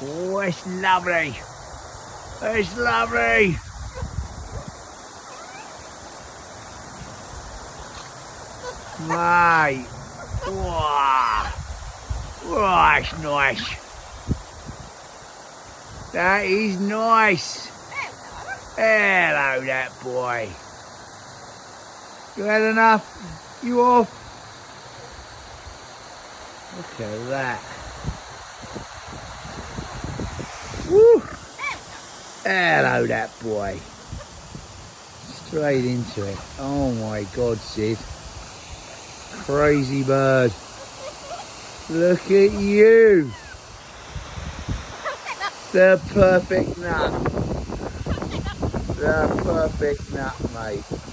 Oh, it's lovely. It's lovely. Mate. Wow. Oh, it's nice. That is nice. Hello, that boy. You had enough? You off? Look at that. Woo. Hello, that boy. Straight into it. Oh my God, Sid. Crazy bird. Look at you. The perfect nut. The perfect nut, mate.